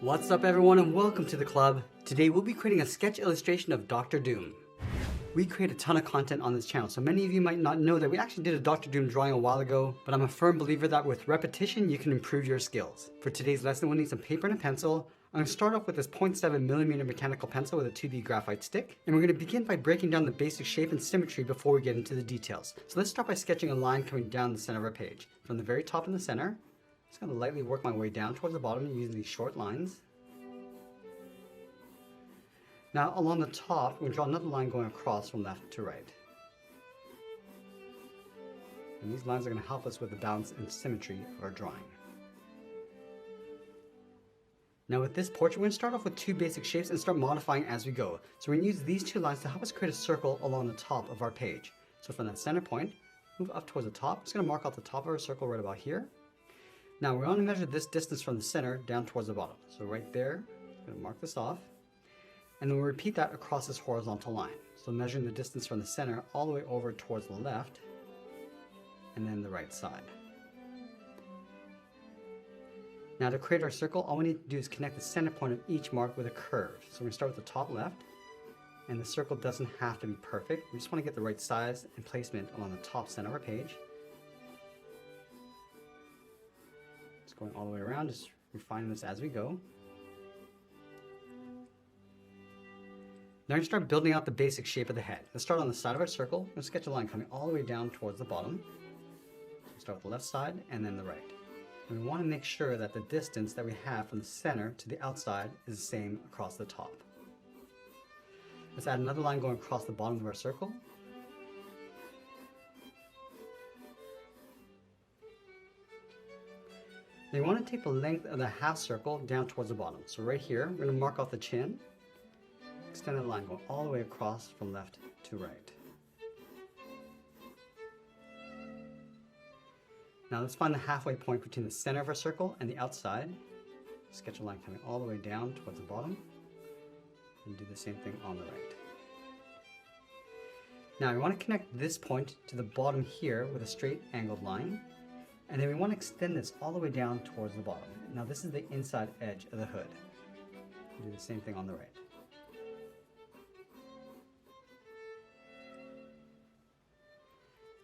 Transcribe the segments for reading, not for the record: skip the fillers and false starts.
What's up everyone and welcome to the club. Today we'll be creating a sketch illustration of Dr. Doom. We create a ton of content on this channel, so many of you might not know that we actually did a Dr. Doom drawing a while ago, but I'm a firm believer that with repetition you can improve your skills. For today's lesson we'll need some paper and a pencil. I'm going to start off with this 0.7mm mechanical pencil with a 2B graphite stick, and we're going to begin by breaking down the basic shape and symmetry before we get into the details. So let's start by sketching a line coming down the center of our page. From the very top in the center, I'm just going to lightly work my way down towards the bottom using these short lines. Now along the top, we'll draw another line going across from left to right. And these lines are going to help us with the balance and symmetry of our drawing. Now with this portrait, we're going to start off with two basic shapes and start modifying as we go. So we're going to use these two lines to help us create a circle along the top of our page. So from that center point, move up towards the top. I'm just going to mark out the top of our circle right about here. Now we're going to measure this distance from the center down towards the bottom. So right there, I'm going to mark this off. And then we'll repeat that across this horizontal line. So measuring the distance from the center all the way over towards the left and then the right side. Now to create our circle, all we need to do is connect the center point of each mark with a curve. So we're going to start with the top left, and the circle doesn't have to be perfect. We just want to get the right size and placement along the top center of our page. Just going all the way around, just refining this as we go. Now we're going to start building out the basic shape of the head. Let's start on the side of our circle. We're going to sketch a line coming all the way down towards the bottom. So start with the left side and then the right. And we want to make sure that the distance that we have from the center to the outside is the same across the top. Let's add another line going across the bottom of our circle. Now you want to take the length of the half circle down towards the bottom. So right here, we're going to mark off the chin. Extend that line going all the way across from left to right. Now let's find the halfway point between the center of our circle and the outside. Sketch a line coming all the way down towards the bottom. And do the same thing on the right. Now we want to connect this point to the bottom here with a straight angled line. And then we want to extend this all the way down towards the bottom. Now this is the inside edge of the hood. Do the same thing on the right.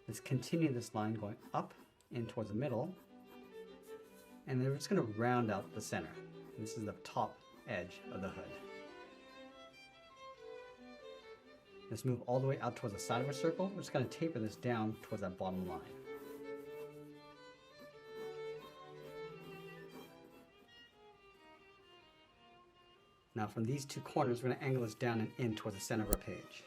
Let's continue this line going up in towards the middle, and then we're just going to round out the center. And this is the top edge of the hood. Let's move all the way out towards the side of our circle. We're just going to taper this down towards that bottom line. Now from these two corners, we're going to angle this down and in towards the center of our page.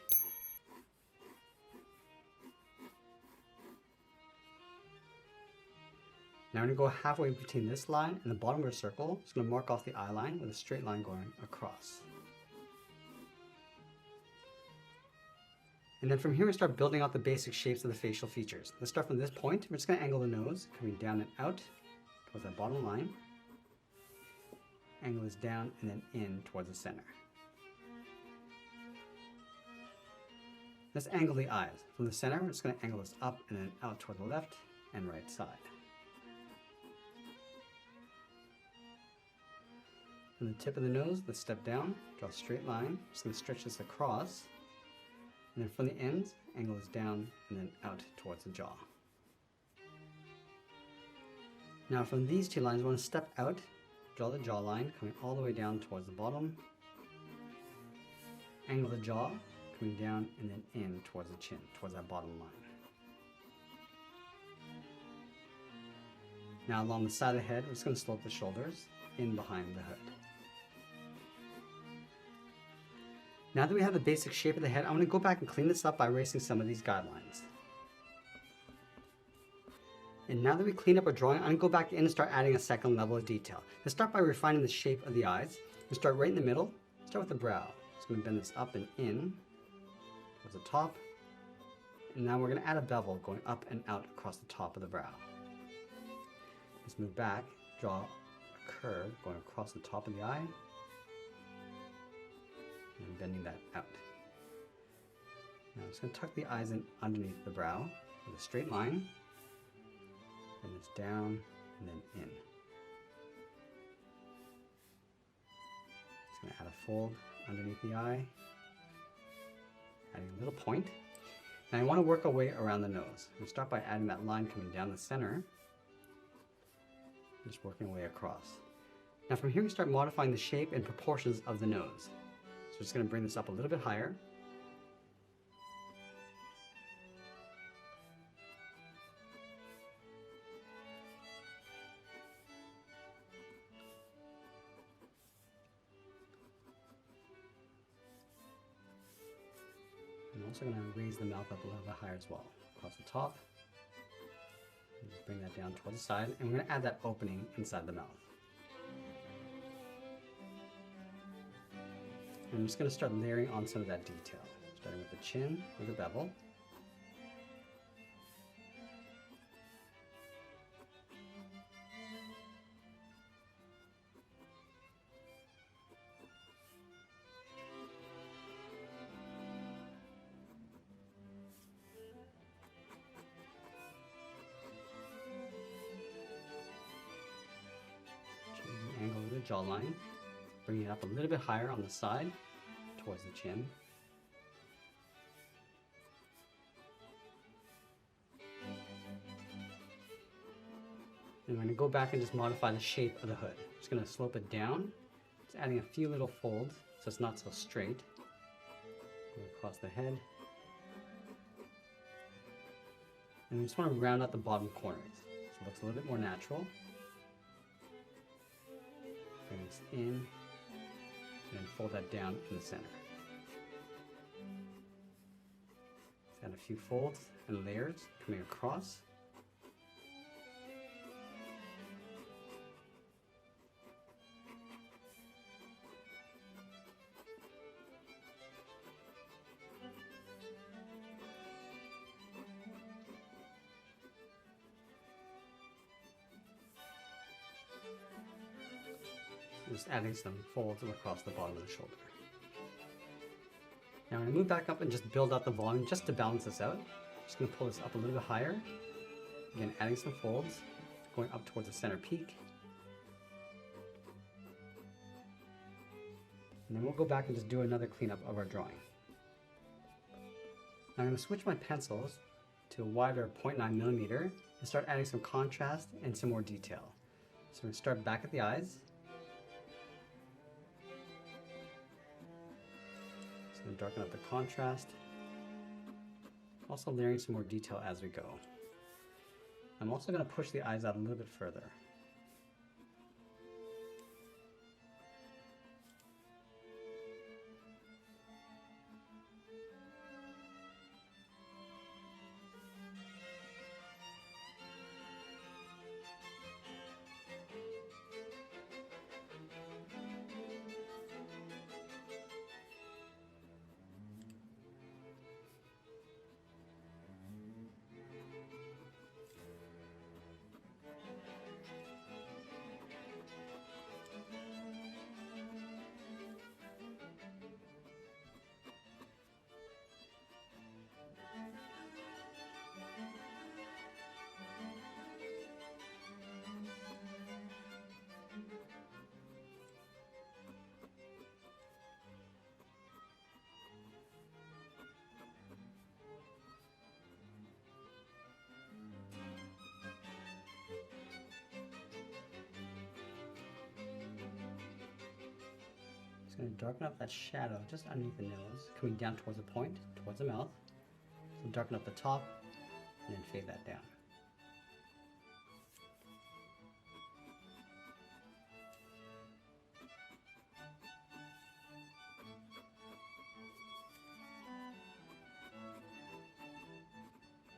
Now we're going to go halfway between this line and the bottom of our circle. Just going to mark off the eye line with a straight line going across. And then from here we start building out the basic shapes of the facial features. Let's start from this point. We're just going to angle the nose coming down and out towards that bottom line. Angle this down and then in towards the center. Let's angle the eyes. From the center we're just going to angle this up and then out toward the left and right side. From the tip of the nose, let's step down, draw a straight line. Just going to stretch this across. And then from the ends, angle this down and then out towards the jaw. Now from these two lines, we want to step out, draw the jawline coming all the way down towards the bottom. Angle the jaw coming down and then in towards the chin, towards that bottom line. Now along the side of the head, we're just going to slope the shoulders in behind the hood. Now that we have the basic shape of the head, I'm going to go back and clean this up by erasing some of these guidelines. And now that we clean up our drawing, I'm going to go back in and start adding a second level of detail. Let's start by refining the shape of the eyes. We'll start right in the middle. Start with the brow. Just going to bend this up and in towards the top. And now we're going to add a bevel going up and out across the top of the brow. Let's move back, draw a curve going across the top of the eye. And bending that out. Now I'm just going to tuck the eyes in underneath the brow with a straight line. Bend this down and then in. going to add a fold underneath the eye, adding a little point. Now I want to work our way around the nose. We'll start by adding that line coming down the center, just working our way across. Now from here we start modifying the shape and proportions of the nose. So we're just going to bring this up a little bit higher. I'm also going to raise the mouth up a little bit higher as well, across the top. And just bring that down towards the side, and we're going to add that opening inside the mouth. And I'm just going to start layering on some of that detail, starting with the chin with the bevel. Angle of the jawline, bringing it up a little bit higher on the side towards the chin. And we're going to go back and just modify the shape of the hood. Just going to slope it down, just adding a few little folds so it's not so straight. Go across the head. And we just want to round out the bottom corners so it looks a little bit more natural. Bring this in, and then fold that down in the center. Let's add a few folds and layers coming across. Just adding some folds across the bottom of the shoulder. Now I'm going to move back up and just build out the volume just to balance this out. Just going to pull this up a little bit higher. Again, adding some folds, going up towards the center peak. And then we'll go back and just do another cleanup of our drawing. Now I'm going to switch my pencils to a wider 0.9mm and start adding some contrast and some more detail. So we're going to start back at the eyes. And darken up the contrast, also layering some more detail as we go. I'm also going to push the eyes out a little bit further. Just going to darken up that shadow just underneath the nose, coming down towards the point, towards the mouth. So darken up the top, and then fade that down.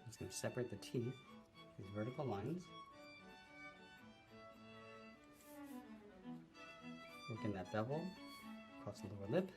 Just going to separate the teeth, these vertical lines. Work in that bevel across the lower lip.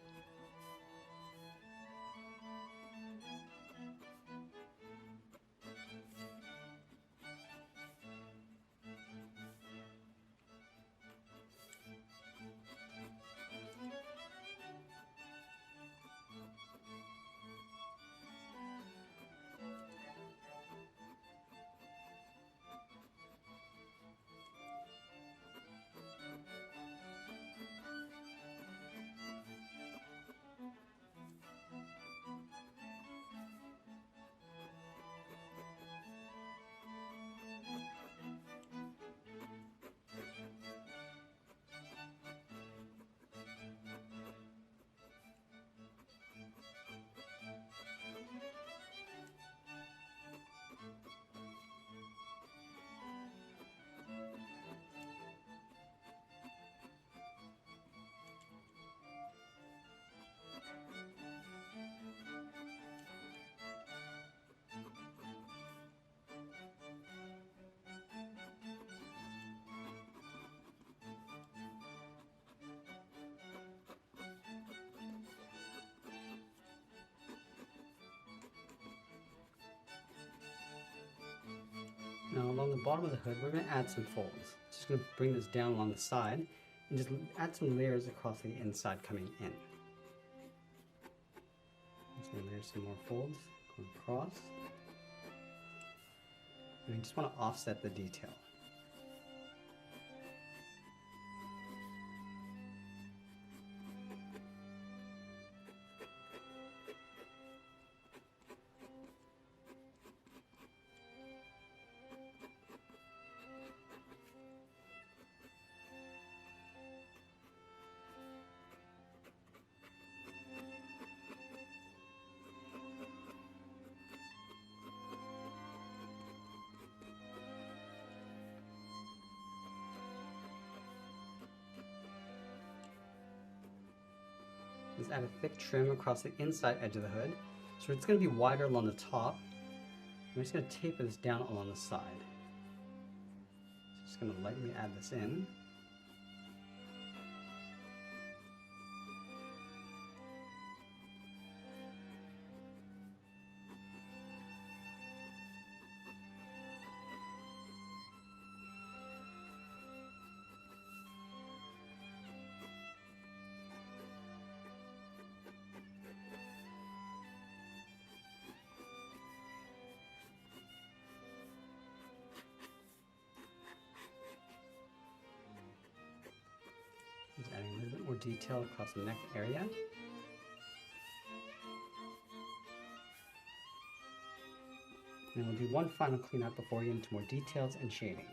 Now along the bottom of the hood, we're going to add some folds. Just going to bring this down along the side and just add some layers across the inside coming in. Just going to layer some more folds going across. And we just want to offset the detail. Let's add a thick trim across the inside edge of the hood. So it's going to be wider along the top. I'm just going to taper this down along the side. Just going to lightly add this in. Just adding a little bit more detail across the neck area. And we'll do one final cleanup before we get into more details and shading.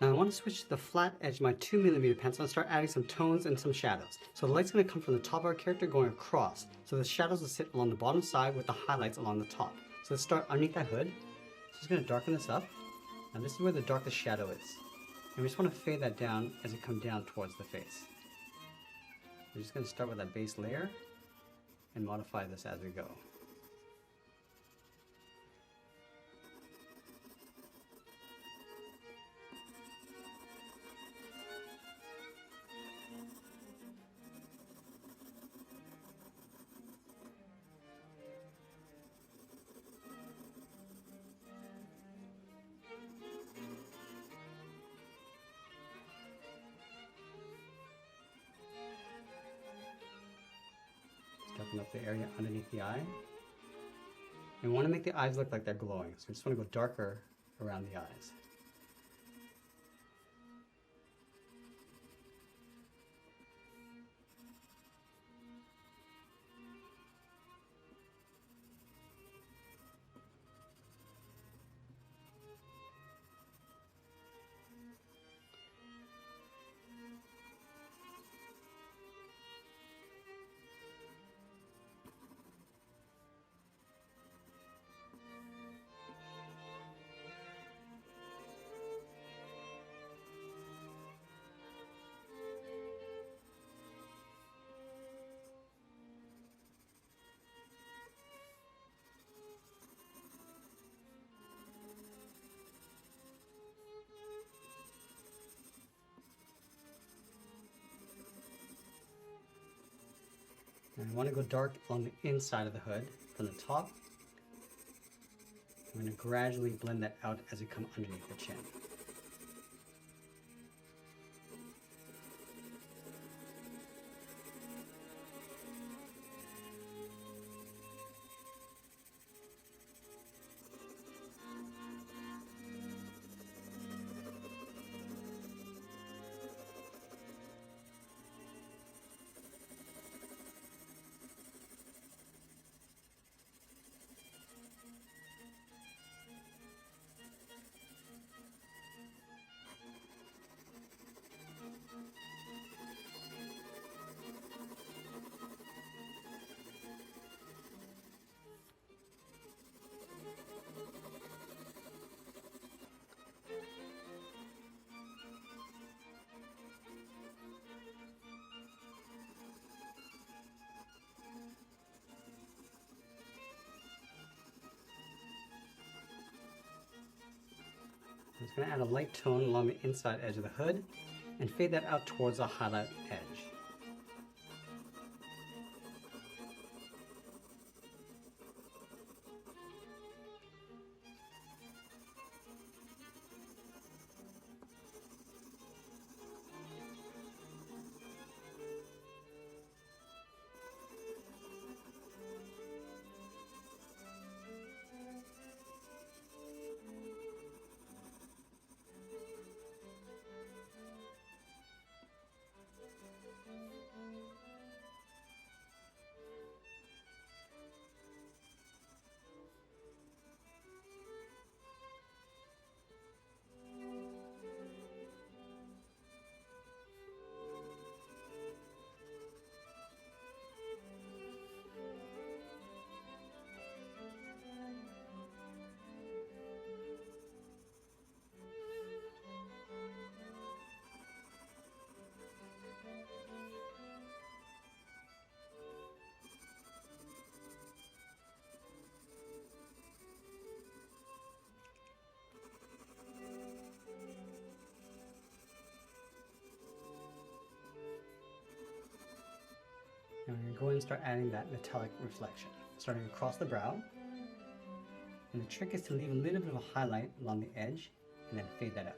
Now I want to switch to the flat edge of my 2mm pencil and start adding some tones and some shadows. So the light's going to come from the top of our character going across. So the shadows will sit along the bottom side with the highlights along the top. So let's start underneath that hood. Just going to darken this up. Now this is where the darkest shadow is. And we just want to fade that down as it comes down towards the face. We're just going to start with that base layer and modify this as we go. Darken up the area underneath the eye. And we want to make the eyes look like they're glowing, so we just want to go darker around the eyes. And I want to go dark on the inside of the hood from the top. I'm going to gradually blend that out as we come underneath the chin. I'm just going to add a light tone along the inside edge of the hood and fade that out towards the highlight edge. And we're going to go in and start adding that metallic reflection, starting across the brow. And the trick is to leave a little bit of a highlight along the edge and then fade that out.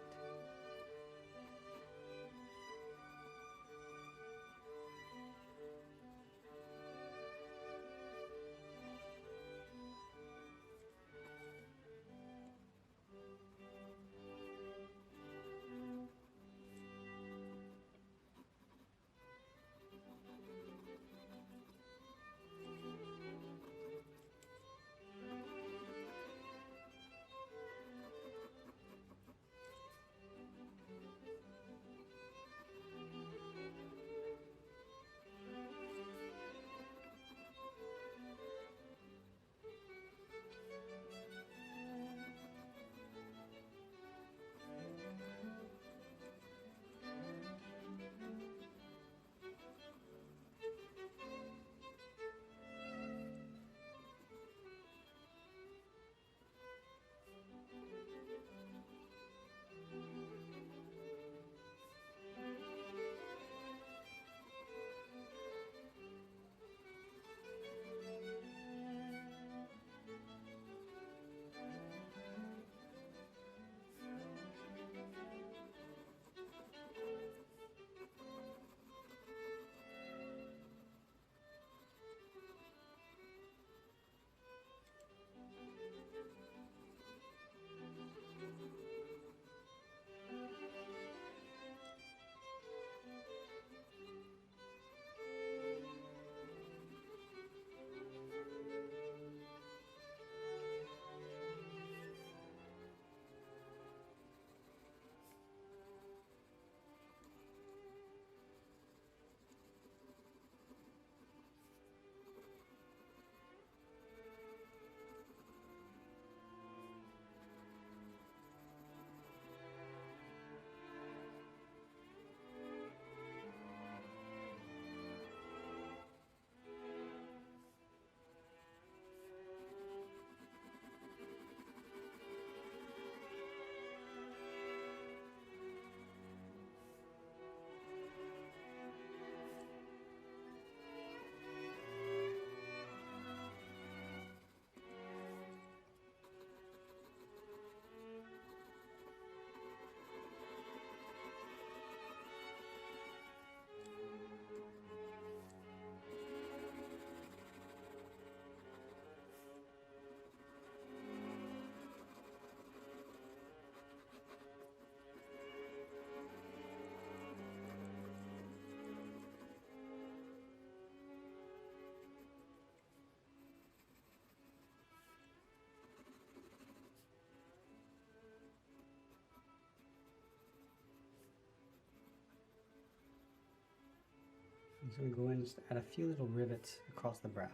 I'm just going to go in and just add a few little rivets across the brow.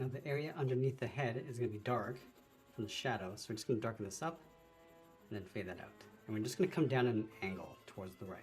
Now the area underneath the head is going to be dark from the shadow, so we're just going to darken this up and then fade that out. And we're just going to come down at an angle towards the right.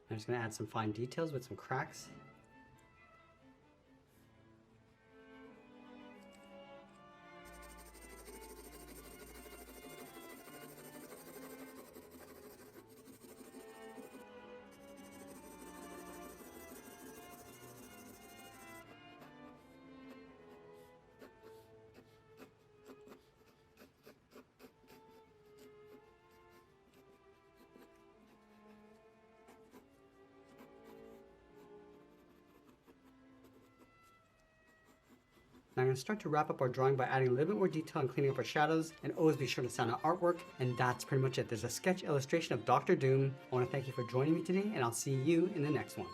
I'm just going to add some fine details with some cracks. Now I'm going to start to wrap up our drawing by adding a little bit more detail and cleaning up our shadows, and always be sure to sign our artwork, and that's pretty much it. There's a sketch illustration of Dr. Doom. I want to thank you for joining me today, and I'll see you in the next one.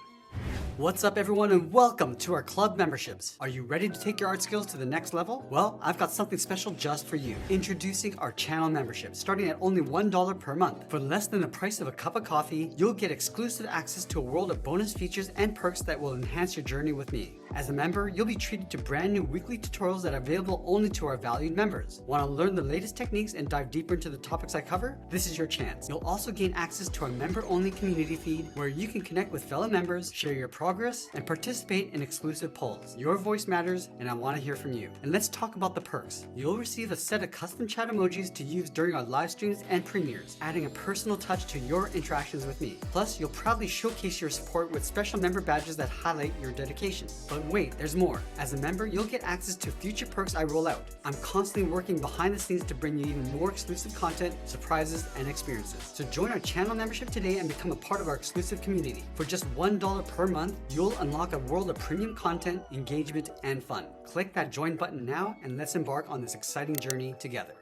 What's up everyone, and welcome to our club memberships. Are you ready to take your art skills to the next level? Well, I've got something special just for you. Introducing our channel membership, starting at only $1 per month. For less than the price of a cup of coffee, you'll get exclusive access to a world of bonus features and perks that will enhance your journey with me. As a member, you'll be treated to brand new weekly tutorials that are available only to our valued members. Want to learn the latest techniques and dive deeper into the topics I cover? This is your chance. You'll also gain access to our member-only community feed, where you can connect with fellow members, share your progress, and participate in exclusive polls. Your voice matters, and I want to hear from you. And let's talk about the perks. You'll receive a set of custom chat emojis to use during our live streams and premieres, adding a personal touch to your interactions with me. Plus, you'll proudly showcase your support with special member badges that highlight your dedication. But wait, there's more. As a member, you'll get access to future perks I roll out. I'm constantly working behind the scenes to bring you even more exclusive content, surprises, and experiences. So join our channel membership today and become a part of our exclusive community. For just $1 per month, you'll unlock a world of premium content, engagement, and fun. Click that join button now, and let's embark on this exciting journey together.